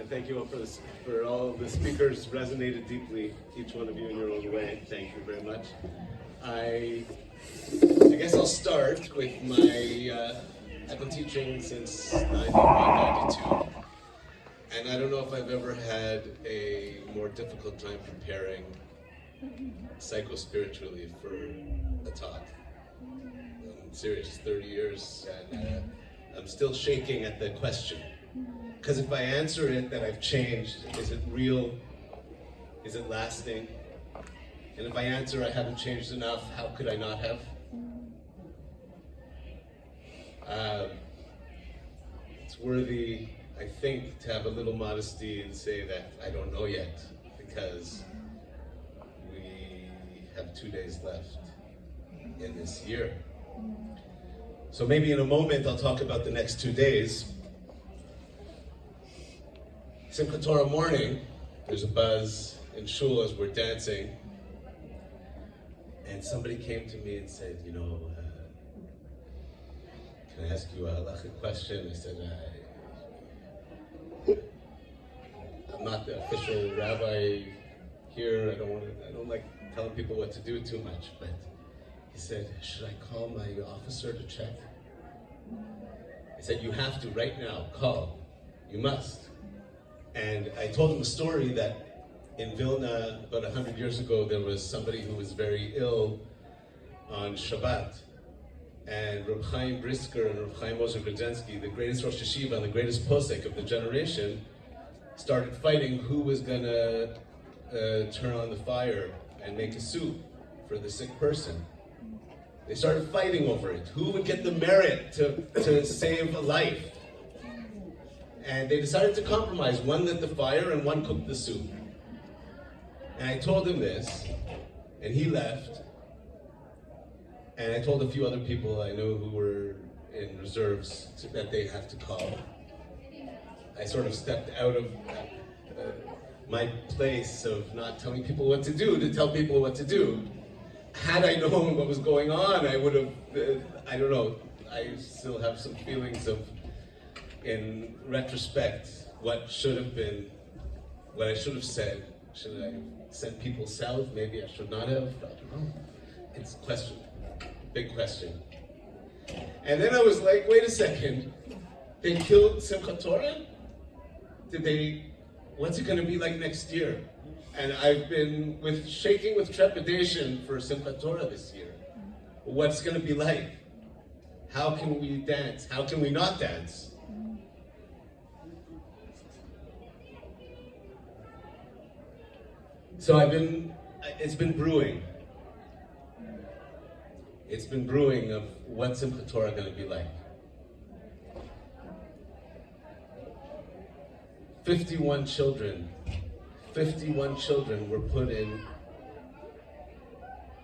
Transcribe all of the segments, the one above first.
And thank you all for all the speakers resonated deeply, each one of you in your own way. Thank you very much. I guess I'll start with my, I've been teaching since 1992. And I don't know if I've ever had a more difficult time preparing psycho-spiritually for a talk. I'm serious, 30 years, and I'm still shaking at the question. Because if I answer it that I've changed, is it real? Is it lasting? And if I answer I haven't changed enough, how could I not have? It's worthy, I think, to have a little modesty and say that I don't know yet, because we have 2 days left in this year. So maybe in a moment I'll talk about the next 2 days. Simchat Torah morning, there's a buzz in shul as we're dancing, and somebody came to me and said, you know, can I ask you a halachic question? I said, I'm not the official rabbi here. I don't like telling people what to do too much, but he said, should I call my officer to check? I said, you have to right now, call. You must. And I told him a story that in Vilna, about 100 years ago, there was somebody who was very ill on Shabbat. And Reb Chaim Brisker and Reb Chaim Moshe Grodzinski, the greatest Rosh Yeshiva and the greatest posek of the generation, started fighting who was gonna turn on the fire and make a soup for the sick person. They started fighting over it. Who would get the merit to save a life? And they decided to compromise. One lit the fire and one cooked the soup. And I told him this, and he left. And I told a few other people I knew who were in reserves that they have to call. I sort of stepped out of my place of not telling people what to do to tell people what to do. Had I known what was going on, I would have, I don't know, I still have some feelings of, in retrospect, what should have been, what I should have said. Should I send people south? Maybe I should not have. I don't know. It's a question, big question. And then I was like, wait a second, they killed Simchat Torah? What's it going to be like next year? And I've been shaking with trepidation for Simchat Torah this year. What's going to be like? How can we dance? How can we not dance? So it's been brewing. It's been brewing of what Simchat Torah going to be like. 51 children were put in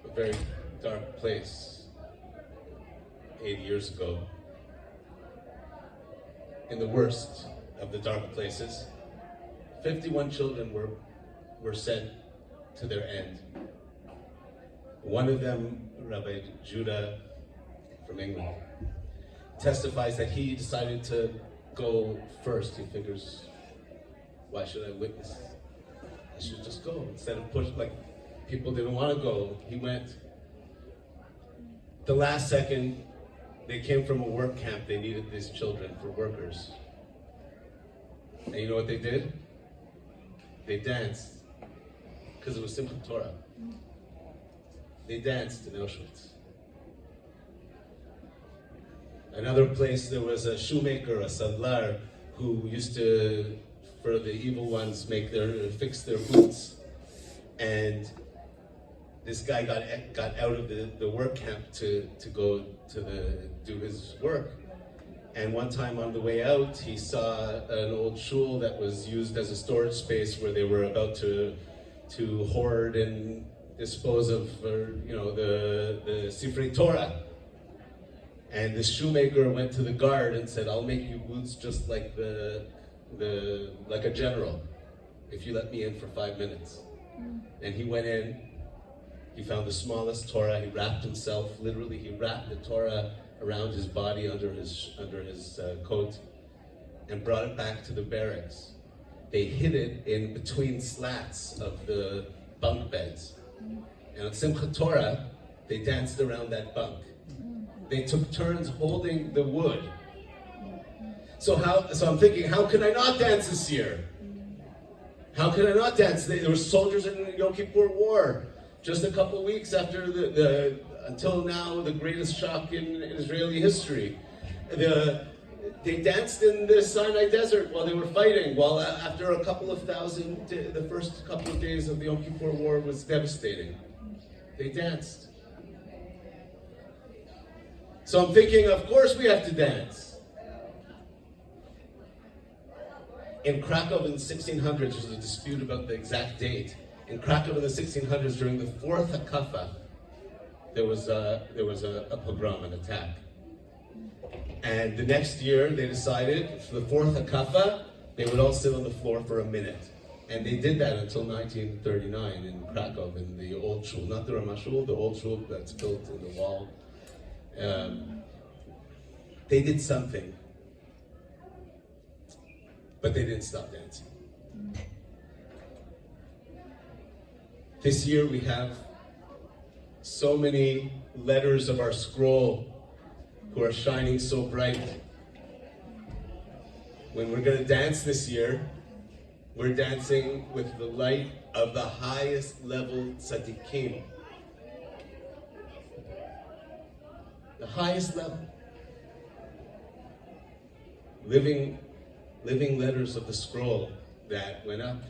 a very dark place 8 years ago. In the worst of the dark places. 51 children were sent to their end. One of them, Rabbi Judah from England, testifies that he decided to go first. He figures, why should I witness? I should just go. Instead of push, like people didn't want to go, he went. The last second, they came from a work camp. They needed these children for workers. And you know what they did? They danced, because it was Simchat Torah. They danced in Auschwitz. Another place, there was a shoemaker, a sadlar, who used to, for the evil ones, fix their boots. And this guy got out of the work camp to go do his work. And one time on the way out, he saw an old shul that was used as a storage space where they were about to hoard and dispose of, the Sifrei Torah. And the shoemaker went to the guard and said, "I'll make you boots just like like a general, if you let me in for 5 minutes." And he went in. He found the smallest Torah. He wrapped himself. Literally, he wrapped the Torah around his body under his coat, and brought it back to the barracks. they hid it in between slats of the bunk beds. And on Simchat Torah, they danced around that bunk. They took turns holding the wood. So I'm thinking, how can I not dance this year? How can I not dance? There were soldiers in the Yom Kippur War, just a couple weeks after until now, the greatest shock in Israeli history. They danced in the Sinai Desert while they were fighting, while after a couple of thousand, the first couple of days of the Yom Kippur War was devastating. They danced. So I'm thinking, of course we have to dance. In Krakow in the 1600s, there's a dispute about the exact date. In Krakow in the 1600s, during the fourth Hakafa, there was a pogrom, an attack. And the next year, they decided, for the fourth Hakafa, they would all sit on the floor for a minute. And they did that until 1939 in Krakow, in the old shul. Not the Ramah shul, the old shul that's built in the wall. They did something. But they didn't stop dancing. This year we have so many letters of our scroll who are shining so bright. When we're going to dance this year, we're dancing with the light of the highest level tzaddikim. The highest level. Living letters of the scroll that went up.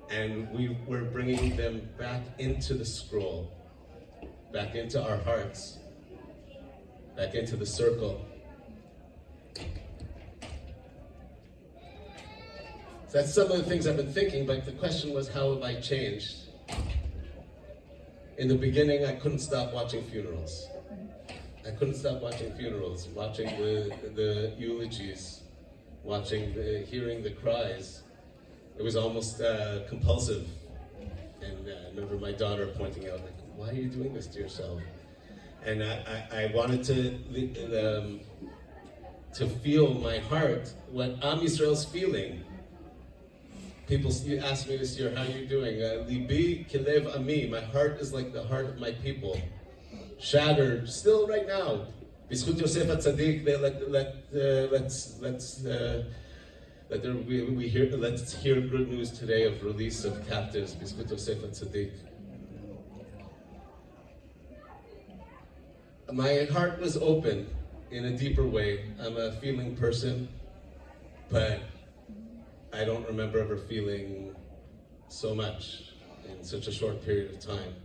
And we're bringing them back into the scroll, back into our hearts, back into the circle. So that's some of the things I've been thinking, but the question was, how have I changed? In the beginning, I couldn't stop watching funerals. I couldn't stop watching funerals, watching the eulogies, hearing the cries. It was almost compulsive. And I remember my daughter pointing out, like, why are you doing this to yourself? And I wanted to feel my heart, what Am Yisrael's feeling. People asked me this year, how are you doing? Libi kilev ami, my heart is like the heart of my people. Shattered, still right now. B'zchut Yosef HaTzadik, let's hear good news today of release of captives. B'zchut Yosef HaTzadik. My heart was open in a deeper way. I'm a feeling person, but I don't remember ever feeling so much in such a short period of time.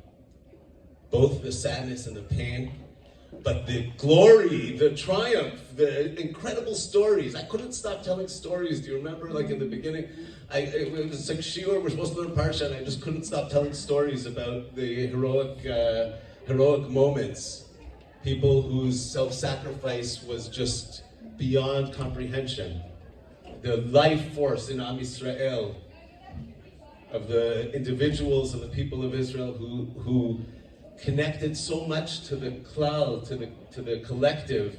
Both the sadness and the pain, but the glory, the triumph, the incredible stories. I couldn't stop telling stories. Do you remember, like in the beginning, it was like shiur, we're supposed to learn Parsha, and I just couldn't stop telling stories about the heroic moments. People whose self-sacrifice was just beyond comprehension. The life force in Am Yisrael, of the individuals and the people of Israel who connected so much to the klal, to the collective,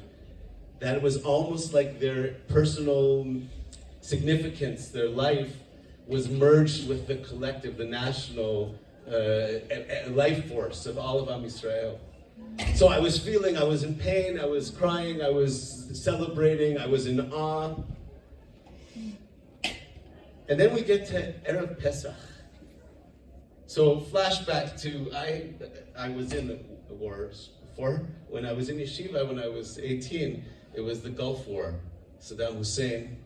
that it was almost like their personal significance, their life, was merged with the collective, the national life force of all of Am Yisrael. So I was in pain, I was crying, I was celebrating, I was in awe. And then we get to Erev Pesach. So flashback to, I was in the wars before. When I was in yeshiva, when I was 18, it was the Gulf War. Saddam Hussein.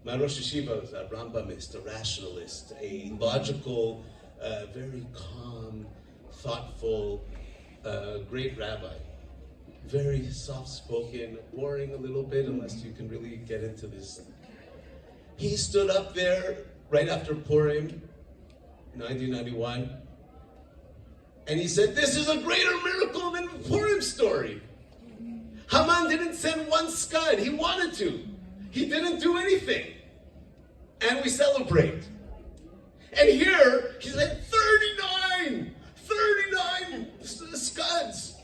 My Rosh Yeshiva was a Rambamist, a rationalist, a logical, very calm, thoughtful, great rabbi. Very soft-spoken, boring a little bit unless you can really get into this. He stood up there right after Purim, 1991, and he said, "This is a greater miracle than the Purim story. Haman didn't send one scud. He wanted to. He didn't do anything. And we celebrate." And here, he's like, 39 scuds.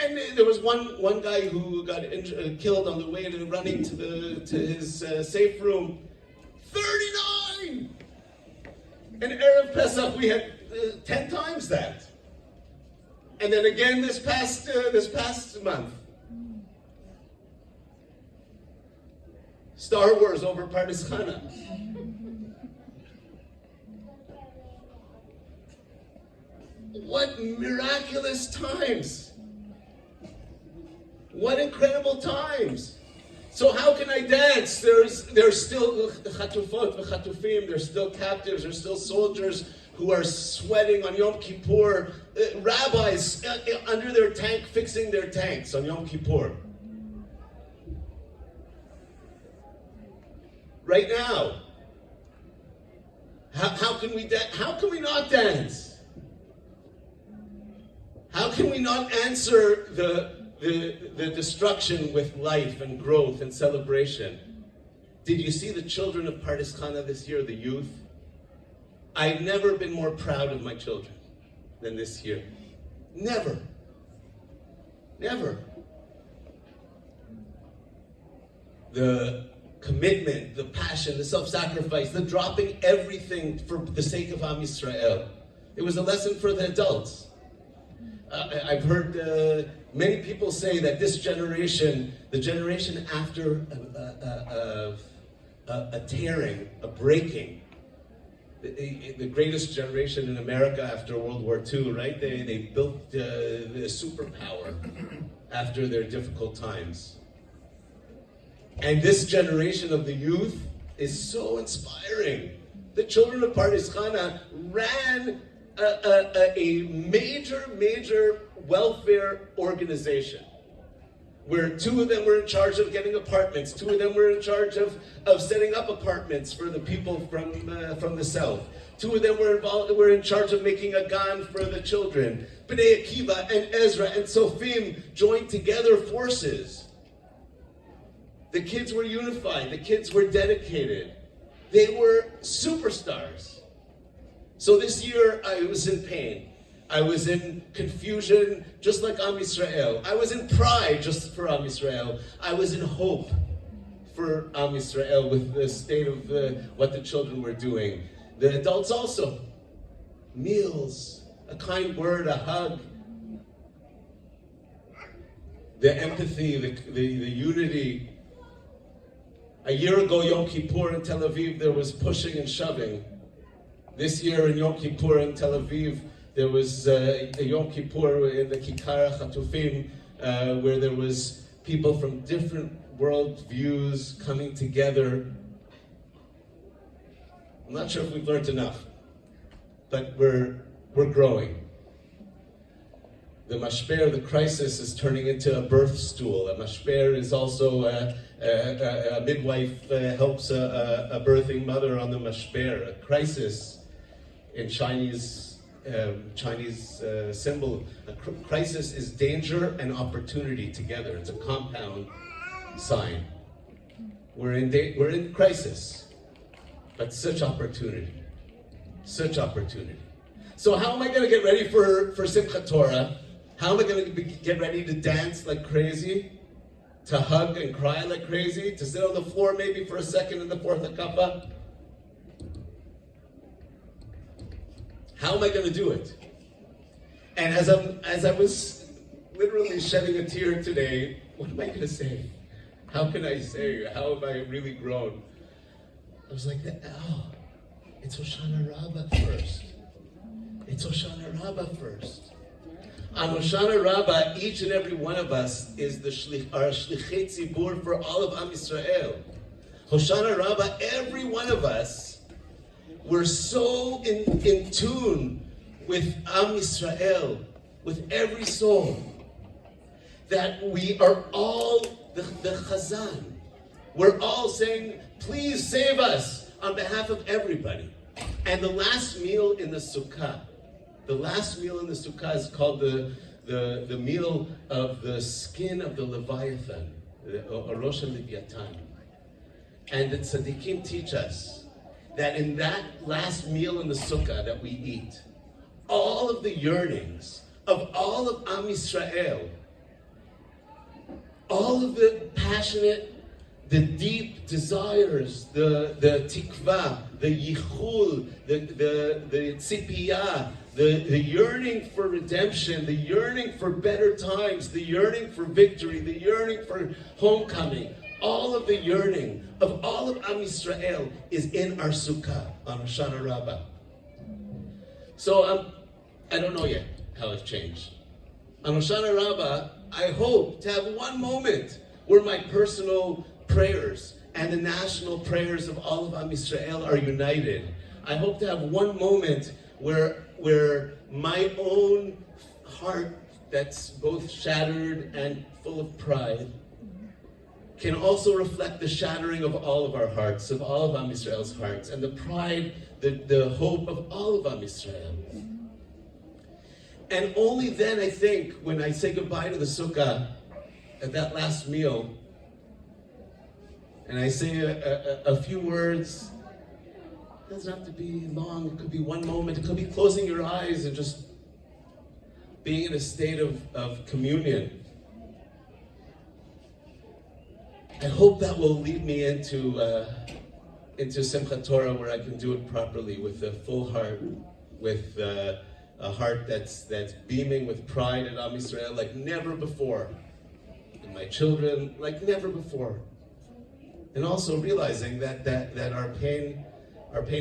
And there was one guy who got killed on the way to running to his safe room. 39! And Erev Pesach we had 10 times that. And then again this past month. Star Wars over Pardes Hanna. What miraculous times. What incredible times. So how can I dance? There's still chatufot v'chatufim, there's still captives, there's still soldiers who are sweating on Yom Kippur, rabbis under their tank fixing their tanks on Yom Kippur. Right now. How can we not dance? How can we not answer the destruction with life and growth and celebration? Did you see the children of Pardes Hanna this year, the youth? I've never been more proud of my children than this year. Never. Never. The commitment, the passion, the self-sacrifice, the dropping everything for the sake of Am Yisrael. It was a lesson for the adults. I've heard many people say that this generation, the generation after a tearing, a breaking, the greatest generation in America after World War II, right? They built the superpower after their difficult times. And this generation of the youth is so inspiring. The children of Pardes Hanna ran a major welfare organization where 2 of them were in charge of getting apartments, 2 of them were in charge of setting up apartments for the people from the south. 2 of them were in charge of making a gan for the children. Bnei Akiva and Ezra and Sofim joined together forces. The kids were unified, the kids were dedicated. They were superstars. So this year I was in pain. I was in confusion, just like Am Yisrael. I was in pride, just for Am Yisrael. I was in hope for Am Yisrael with the state of what the children were doing. The adults also. Meals, a kind word, a hug. The empathy, the unity. A year ago, Yom Kippur in Tel Aviv, there was pushing and shoving. This year in Yom Kippur in Tel Aviv, there was a Yom Kippur in the Kikar Chatufim, where there was people from different world views coming together. I'm not sure if we've learned enough, but we're growing. The mashper, the crisis, is turning into a birth stool. A mashper is also a midwife helps a birthing mother on the mashper. A crisis in Chinese symbol. A crisis is danger and opportunity together. It's a compound sign. We're in crisis, but such opportunity, such opportunity. So how am I going to get ready for Simchat Torah? How am I going to get ready to dance like crazy? To hug and cry like crazy? To sit on the floor maybe for a second in the fourth hakapa? How am I going to do it? And as I was literally shedding a tear today, what am I going to say? How can I say? How have I really grown? I was like, oh, it's Hoshana Rabbah first. It's Hoshana Rabbah first. On Hoshana Rabbah, each and every one of us is our shlichei tzibur for all of Am Yisrael. Hoshana Rabbah, every one of us, we're so in tune with Am Yisrael, with every soul, that we are all the chazan. We're all saying, please save us on behalf of everybody. And the last meal in the sukkah, is called the meal of the skin of the Leviathan, the Aronson Leviathan. And the tzaddikim teach us that in that last meal in the sukkah that we eat, all of the yearnings of all of Am Yisrael all of the passionate, the deep desires, the tikva, the yichul, the tzipiyah, the yearning for redemption, the yearning for better times, the yearning for victory, the yearning for homecoming, all of the yearning of all of Am Yisrael is in our Sukkah on Hoshana Rabbah. So I don't know yet how it's changed. On Hoshana Rabbah, I hope to have one moment where my personal prayers and the national prayers of all of Am Yisrael are united. I hope to have one moment where my own heart that's both shattered and full of pride can also reflect the shattering of all of our hearts, of all of Am Yisrael's hearts, and the pride, the hope of all of Am Yisrael. And only then, I think, when I say goodbye to the Sukkah at that last meal, and I say a few words, it doesn't have to be long, it could be one moment, it could be closing your eyes and just being in a state of communion. I hope that will lead me into Simchat Torah, where I can do it properly with a full heart, with a heart that's beaming with pride at Am Yisrael like never before, and my children like never before, and also realizing that our pain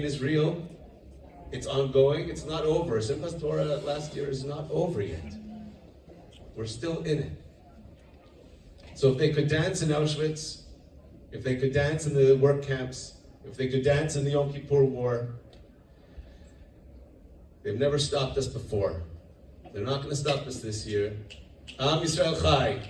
is real, it's ongoing, it's not over. Simchat Torah last year is not over yet. We're still in it. So if they could dance in Auschwitz, if they could dance in the work camps, if they could dance in the Yom Kippur War, they've never stopped us before. They're not going to stop us this year. Am Yisrael Chai.